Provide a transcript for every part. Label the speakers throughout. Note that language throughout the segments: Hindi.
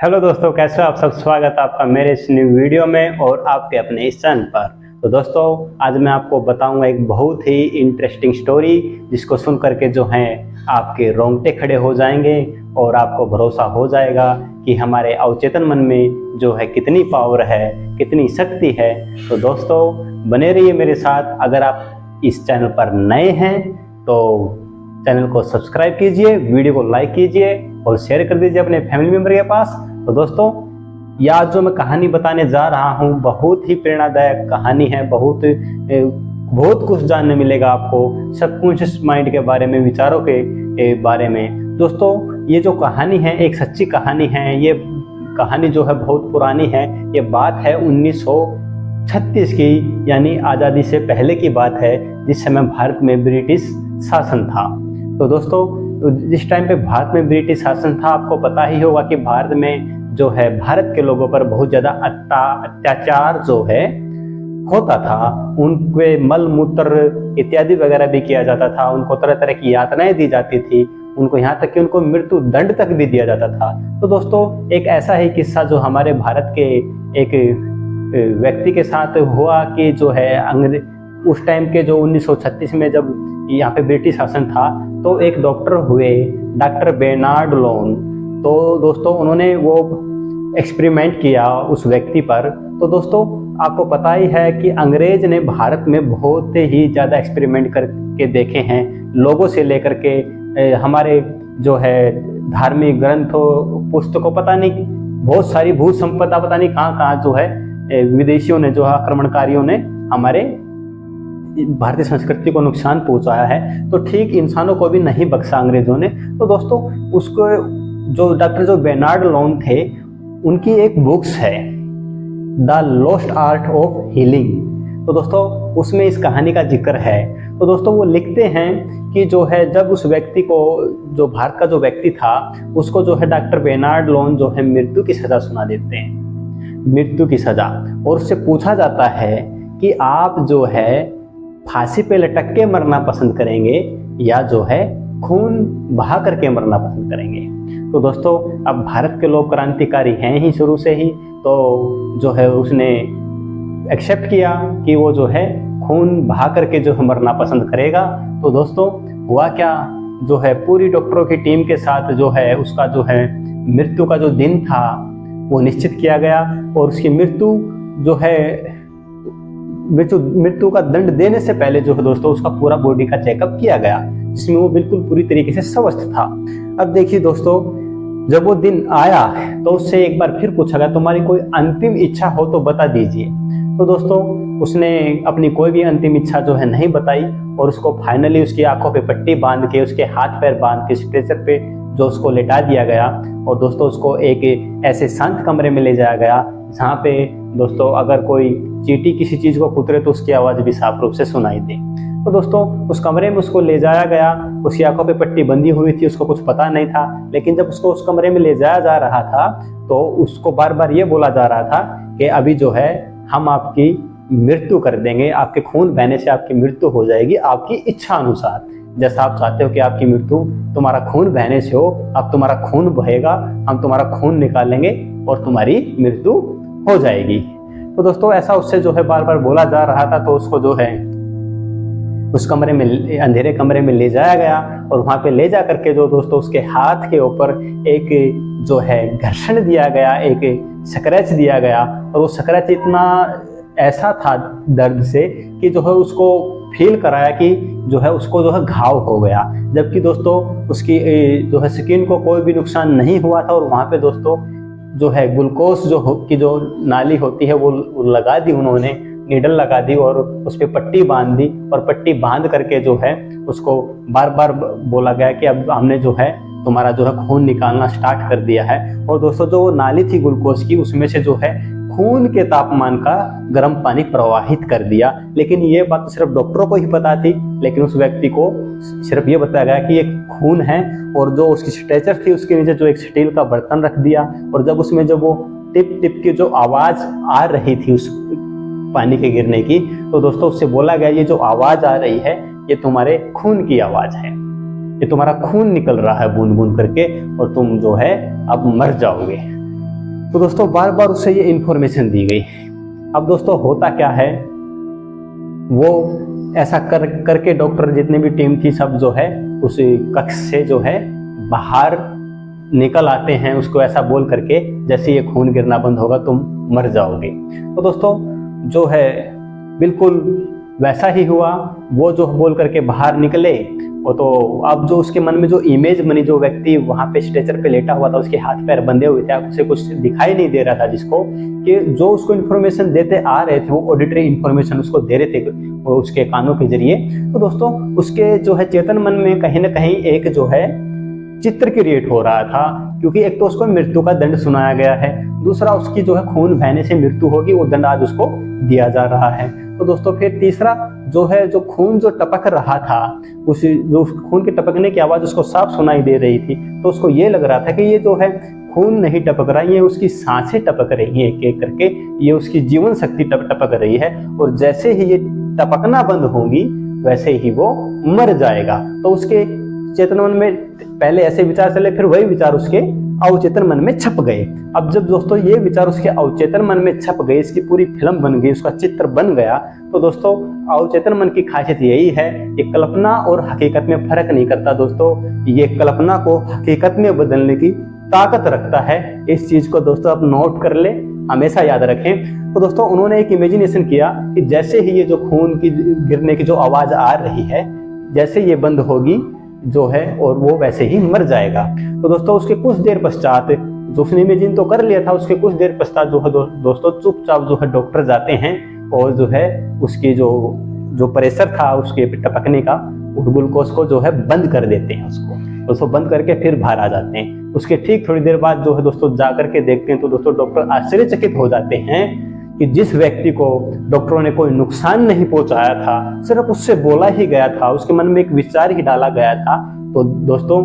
Speaker 1: हेलो दोस्तों, कैसे हो आप सब। स्वागत है आपका मेरे इस न्यू वीडियो में और आपके अपने इस चैनल पर। तो दोस्तों, आज मैं आपको बताऊंगा एक बहुत ही इंटरेस्टिंग स्टोरी, जिसको सुन करके जो है आपके रोंगटे खड़े हो जाएंगे और आपको भरोसा हो जाएगा कि हमारे अवचेतन मन में जो है कितनी पावर है, कितनी शक्ति है। तो दोस्तों, बने रहिए मेरे साथ। अगर आप इस चैनल पर नए हैं तो चैनल को सब्सक्राइब कीजिए, वीडियो को लाइक कीजिए और शेयर कर दीजिए अपने फैमिली मेम्बर के पास। तो दोस्तों, यह आज जो मैं कहानी बताने जा रहा हूँ बहुत ही प्रेरणादायक कहानी है। बहुत कुछ जानने मिलेगा आपको सबकॉन्शियस माइंड के बारे में, विचारों के बारे में। दोस्तों, ये जो कहानी है एक सच्ची कहानी है। ये कहानी जो है बहुत पुरानी है। ये बात है 1936 की, यानी आज़ादी से पहले की बात है, जिस समय भारत में ब्रिटिश शासन था। तो दोस्तों, जिस टाइम पे भारत में ब्रिटिश शासन था, आपको पता ही होगा कि भारत में जो है भारत के लोगों पर बहुत ज़्यादा अत्याचार जो है होता था। उनके मल मूत्र इत्यादि वगैरह भी किया जाता था। उनको तरह तरह की यातनाएं दी जाती थी। उनको यहाँ तक कि उनको मृत्यु दंड तक भी दिया जाता था। तो दोस्तों, एक ऐसा ही किस्सा जो हमारे भारत के एक व्यक्ति के साथ हुआ कि जो है उस टाइम के जो 1936 में जब यहाँ पे ब्रिटिश शासन था, तो एक डॉक्टर हुए, डॉक्टर बेनार्ड लॉन। तो दोस्तों, उन्होंने वो एक्सपेरिमेंट किया उस व्यक्ति पर। तो दोस्तों, आपको पता ही है कि अंग्रेज ने भारत में बहुत ही ज़्यादा एक्सपेरिमेंट करके देखे हैं, लोगों से लेकर के हमारे जो है धार्मिक ग्रंथों, पुस्तकों, पता नहीं बहुत सारी भू संपदा पता नहीं कहाँ कहाँ जो है विदेशियों ने, जो है आक्रमणकारियों ने हमारे भारतीय संस्कृति को नुकसान पहुंचाया है। तो ठीक इंसानों को भी नहीं बख्शा अंग्रेजों ने। तो दोस्तों, उसको जो डॉक्टर जो बेनार्ड लॉन थे, उनकी एक बुक्स है the lost art of healing. तो दोस्तों, उसमें इस कहानी का जिक्र है। तो दोस्तों, वो लिखते हैं कि जो है जब उस व्यक्ति को, जो भारत का जो व्यक्ति था, उसको जो है डॉक्टर बेनार्ड लॉन जो है मृत्यु की सजा सुना देते हैं, मृत्यु की सजा। और उससे पूछा जाता है कि आप जो है फांसी पे लटक के मरना पसंद करेंगे या जो है खून बहा करके मरना पसंद करेंगे। तो दोस्तों, अब भारत के लोग क्रांतिकारी हैं ही शुरू से ही, तो जो है उसने एक्सेप्ट किया कि वो जो है खून बहा करके जो है मरना पसंद करेगा। तो दोस्तों, हुआ क्या, जो है पूरी डॉक्टरों की टीम के साथ जो है उसका जो है मृत्यु का जो दिन था वो निश्चित किया गया। और उसकी मृत्यु जो है मृत्यु का दंड देने से पहले जो है दोस्तों उसका पूरा बॉडी का चेकअप किया गया, जिसमें वो बिल्कुल पूरी तरीके से स्वस्थ था। अब देखिए दोस्तों, जब वो दिन आया तो उससे एक बार फिर पूछा गया, तुम्हारी कोई अंतिम इच्छा हो तो बता दीजिए। तो दोस्तों, उसने अपनी कोई भी अंतिम इच्छा जो है नहीं बताई। और उसको फाइनली उसकी आंखों पे पट्टी बांध के, उसके हाथ पैर बांध के स्ट्रेचर पे जो उसको लेटा दिया गया। और दोस्तों, उसको एक ऐसे शांत कमरे में ले जाया गया जहाँ पे दोस्तों अगर कोई चींटी किसी चीज़ को कुतरे तो उसकी आवाज़ भी साफ रूप से सुनाई दे। तो दोस्तों, उस कमरे में उसको ले जाया गया। उसकी आंखों पे पट्टी बंधी हुई थी, उसको कुछ पता नहीं था। लेकिन जब उसको उस कमरे में ले जाया जा रहा था तो उसको बार बार ये बोला जा रहा था कि अभी जो है हम आपकी मृत्यु कर देंगे, आपके खून बहने से आपकी मृत्यु हो जाएगी, आपकी इच्छा अनुसार। जैसा आप चाहते हो कि आपकी मृत्यु तुम्हारा खून बहने से हो, अब तुम्हारा खून बहेगा, हम तुम्हारा खून निकालेंगे और तुम्हारी मृत्यु हो जाएगी। तो दोस्तों, ऐसा उससे जो है बार बार बोला जा रहा था। तो उसको जो है उस कमरे में, अंधेरे कमरे में ले जाया गया। और वहां पे ले जा करके जो दोस्तों उसके हाथ के ऊपर एक जो है घर्षण दिया गया, एक स्क्रैच दिया गया। और वो स्क्रैच इतना ऐसा था दर्द से कि जो है उसको फील कराया कि जो है उसको जो है घाव हो गया। जबकि दोस्तों उसकी जो है स्किन को कोई भी नुकसान नहीं हुआ था। और वहाँ पे दोस्तों जो है ग्लूकोज की जो नाली होती है वो लगा दी उन्होंने, नीडल लगा दी और उस पर पट्टी बांध दी। और पट्टी बांध करके जो है उसको बार बार बोला गया कि अब हमने जो है तुम्हारा जो है खून निकालना स्टार्ट कर दिया है। और दोस्तों, जो वो नाली थी ग्लूकोज की, उसमें से जो है खून के तापमान का गर्म पानी प्रवाहित कर दिया। लेकिन ये बात सिर्फ डॉक्टरों को ही पता थी। लेकिन उस व्यक्ति को सिर्फ ये बताया गया कि ये खून है। और जो उसकी स्ट्रेचर थी उसके नीचे जो एक स्टील का बर्तन रख दिया। और जब उसमें जब वो टिप टिप की जो आवाज आ रही थी उस पानी के गिरने की, तो दोस्तों उससे बोला गया ये जो आवाज आ रही है ये तुम्हारे खून की आवाज है, ये तुम्हारा खून निकल रहा है बूंद बूंद करके और तुम जो है अब मर जाओगे। तो दोस्तों बार बार उससे ये इंफॉर्मेशन दी गई। अब दोस्तों होता क्या है, वो ऐसा करके डॉक्टर जितने भी टीम थी सब जो है उस कक्ष से जो है बाहर निकल आते हैं, उसको ऐसा बोल करके जैसे ये खून गिरना बंद होगा तुम मर जाओगे। तो दोस्तों जो है बिल्कुल वैसा ही हुआ, वो जो बोल करके बाहर निकले। वो तो अब जो उसके मन में जो इमेज बनी, जो व्यक्ति वहां पे स्ट्रेचर पे लेटा हुआ था, उसके हाथ पैर बंधे हुए थे, उसे कुछ दिखाई नहीं दे रहा था, जिसको कि जो उसको इन्फॉर्मेशन देते आ रहे थे वो ऑडिटरी इन्फॉर्मेशन उसको दे रहे थे वो उसके कानों के जरिए। तो दोस्तों उसके जो है चेतन मन में कहीं ना कहीं एक जो है चित्र क्रिएट हो रहा था, क्योंकि एक तो उसको मृत्यु का दंड सुनाया गया है, दूसरा उसकी जो है खून बहने से मृत्यु होगी, वो दंड आज उसको दिया जा रहा है। तो दोस्तों फिर तीसरा जो है, जो खून जो टपक रहा था, उस जो खून के टपकने की आवाज उसको साफ सुनाई दे रही थी, तो उसको ये लग रहा था कि ये जो है खून नहीं टपक रहा, ये उसकी सांसें टपक रही हैं एक एक करके, ये उसकी जीवन शक्ति टपक रही है, और जैसे ही ये टपकना बंद होगी वैसे ही वो मर जाएगा। तो उसके चेतन मन में पहले ऐसे विचार चले, फिर वही विचार उसके अवचेतन मन में छप गए। अब जब दोस्तों ये विचार उसके अवचेतन मन में छप गए, इसकी पूरी फिल्म बन गई, उसका चित्र बन गया, तो दोस्तों अवचेतन मन की खासियत यही है, ये कल्पना और हकीकत में फर्क नहीं करता दोस्तों, ये कल्पना को हकीकत में बदलने की ताकत रखता है। इस चीज को दोस्तों आप नोट कर ले, हमेशा याद रखें। तो दोस्तों उन्होंने एक इमेजिनेशन किया कि जैसे ही ये जो खून की गिरने की जो आवाज आ रही है, जैसे ये बंद होगी जो है, और वो वैसे ही मर जाएगा। तो दोस्तों उसके कुछ देर पश्चात, जो उसने इमेजिन तो कर लिया था, उसके कुछ देर पश्चात जो है दोस्तों चुपचाप जो है डॉक्टर जाते हैं और जो है उसकी जो प्रेशर था उसके टपकने का, ग्लूकोज को जो है बंद कर देते हैं, उसको दोस्तों बंद करके फिर बाहर आ जाते हैं। उसके ठीक थोड़ी देर बाद जो है दोस्तों जा करके देखते हैं, तो दोस्तों डॉक्टर आश्चर्यचकित हो जाते हैं कि जिस व्यक्ति को डॉक्टरों ने कोई नुकसान नहीं पहुंचाया था, सिर्फ उससे बोला ही गया था, उसके मन में एक विचार ही डाला गया था। तो दोस्तों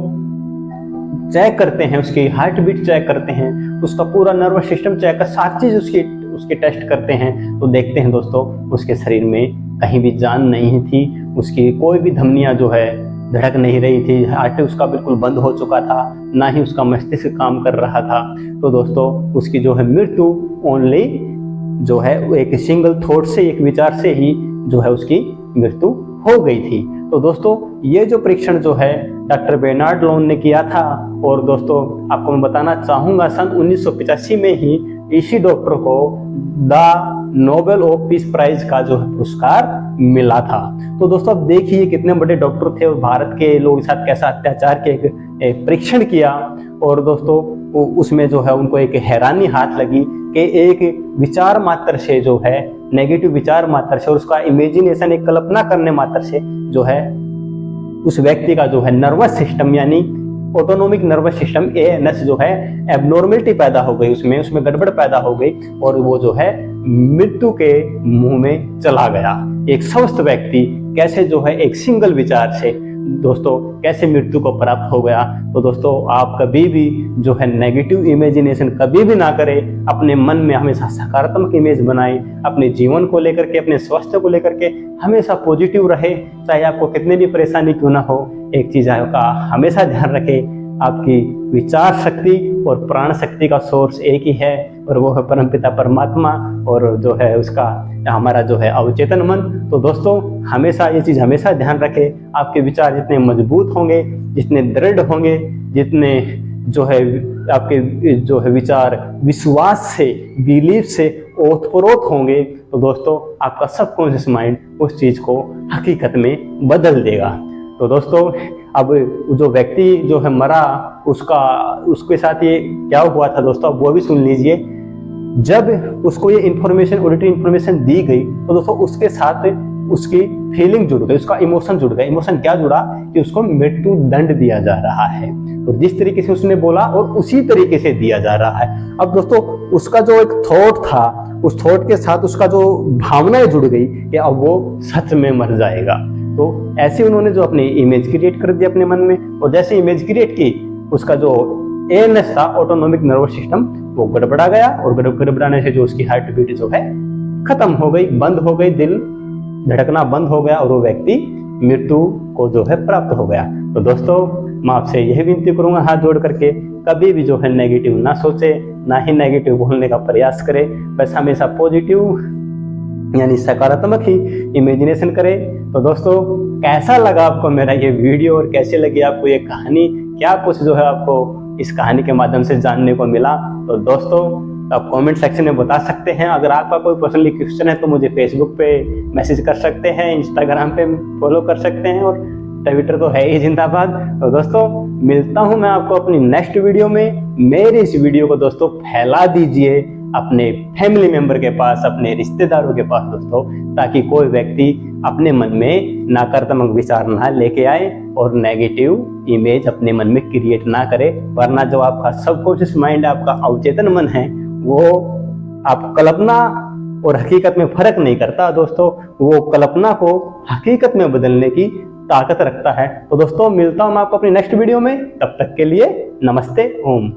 Speaker 1: चेक करते हैं, उसकी हार्ट बीट चेक करते हैं, उसका पूरा नर्वस सिस्टम चेक कर, सारी चीज उसके टेस्ट करते हैं। तो देखते हैं दोस्तों उसके शरीर में कहीं भी जान नहीं थी, उसकी कोई भी धमनियां जो है धड़क नहीं रही थी, हार्ट उसका बिल्कुल बंद हो चुका था, ना ही उसका मस्तिष्क काम कर रहा था। तो दोस्तों उसकी जो है मृत्यु ओनली जो है एक सिंगल थॉट से, एक विचार से ही जो है उसकी मृत्यु हो गई थी। तो दोस्तों ये जो परीक्षण जो है डॉक्टर बेर्नार्ड लोन ने किया था, और दोस्तों आपको मैं बताना चाहूंगा सन 1985 में ही इसी डॉक्टर को the Nobel of peace prize का जो है पुरस्कार मिला था। तो दोस्तों अब देखिए कितने बड़े डॉक्टर थे और भारत के लोगों के साथ कैसा अत्याचार के एक परीक्षण किया, और दोस्तों उसमें जो है उनको एक हैरानी हाथ लगी कि एक विचार मात्र से जो है, नेगेटिव विचार मात्र से और उसका इमेजिनेशन, एक कल्पना करने मात्र से जो है उस व्यक्ति का जो है नर्वस सिस्टम यानी ऑटोनोमिक नर्वस सिस्टम ANS जो है एबनॉर्मलिटी पैदा हो गई, उसमें गड़बड़ पैदा हो गई, और वो जो है मृत्यु के मुंह में चला गया। एक स्वस्थ व्यक्ति कैसे जो है एक सिंगल विचार से दोस्तों कैसे मृत्यु को प्राप्त हो गया। तो दोस्तों आप कभी भी जो है नेगेटिव इमेजिनेशन कभी भी ना करें, अपने मन में हमेशा सकारात्मक इमेज बनाएं, अपने जीवन को लेकर के, अपने स्वास्थ्य को लेकर के हमेशा पॉजिटिव रहे, चाहे आपको कितने भी परेशानी क्यों ना हो। एक चीज का हमेशा ध्यान रखें, आपकी विचार शक्ति और प्राण शक्ति का सोर्स एक ही है, और वो है परमपिता परमात्मा, और जो है उसका हमारा जो है अवचेतन मन। तो दोस्तों हमेशा ये चीज हमेशा ध्यान रखें, आपके विचार जितने मजबूत होंगे, जितने दृढ़ होंगे, जितने जो है आपके जो है विचार विश्वास से, बिलीफ से ओतप्रोत होंगे, तो दोस्तों आपका सबकॉन्शियस माइंड उस चीज को हकीकत में बदल देगा। तो दोस्तों अब जो व्यक्ति जो है मरा, उसके साथ ये क्या हुआ था दोस्तों, अब वो भी सुन लीजिए। जब उसको ये इन्फॉर्मेशन, ऑडिटरी इन्फॉर्मेशन दी गई, तो दोस्तों उसके साथ उसकी फीलिंग जुड़ गई, उसका इमोशन जुड़ गया। इमोशन क्या जुड़ा कि उसको मृत्यु दंड दिया जा रहा है, और जिस तरीके से उसने बोला और उसी तरीके से दिया जा रहा है। अब दोस्तों उसका जो एक थॉट था, उस थॉट के साथ उसका जो भावनाएं जुड़ गई कि अब वो सच में मर जाएगा। तो ऐसे उन्होंने जो अपनी इमेज क्रिएट कर दी अपने मन में, और जैसे इमेज क्रिएट की, उसका जो ANS था, ऑटोनोमिक नर्वस सिस्टम, वो गड़बड़ा गया, और गड़बड़ाने से जो उसकी हार्ट बीट जो है खत्म हो गई, बंद हो गई, दिल धड़कना बंद हो गया, और वो व्यक्ति मृत्यु को जो है प्राप्त हो गया। तो दोस्तों मैं आपसे यही विनती करूंगा हाथ जोड़ करके, कभी भी जो है नेगेटिव ना सोचे, ना ही नेगेटिव बोलने का प्रयास करे, बस हमेशा पॉजिटिव यानी सकारात्मक ही इमेजिनेशन करें। तो दोस्तों कैसा लगा आपको मेरा ये वीडियो और कैसी लगी आपको ये कहानी, क्या कुछ जो है आपको इस कहानी के माध्यम से जानने को मिला? तो दोस्तों आप कमेंट सेक्शन में बता सकते हैं। अगर आपका कोई पर्सनली क्वेश्चन है तो मुझे फेसबुक पे मैसेज कर सकते हैं, इंस्टाग्राम पे फॉलो कर सकते हैं और ट्विटर तो है ही जिंदाबाद। तो दोस्तों मिलता हूं मैं आपको अपनी नेक्स्ट वीडियो में। मेरे इस वीडियो को दोस्तों फैला दीजिए अपने फैमिली मेंबर के पास, अपने रिश्तेदारों के पास दोस्तों, ताकि कोई व्यक्ति अपने मन में नकारात्मक विचार ना लेके आए और नेगेटिव इमेज अपने मन में क्रिएट ना करे। वरना जो आपका सबकॉन्शियस माइंड, आपका अवचेतन मन है, वो आप कल्पना और हकीकत में फर्क नहीं करता दोस्तों, वो कल्पना को हकीकत में बदलने की ताकत रखता है। तो दोस्तों मिलता हूं मैं आपको अपनी नेक्स्ट वीडियो में, तब तक के लिए नमस्ते, ओम।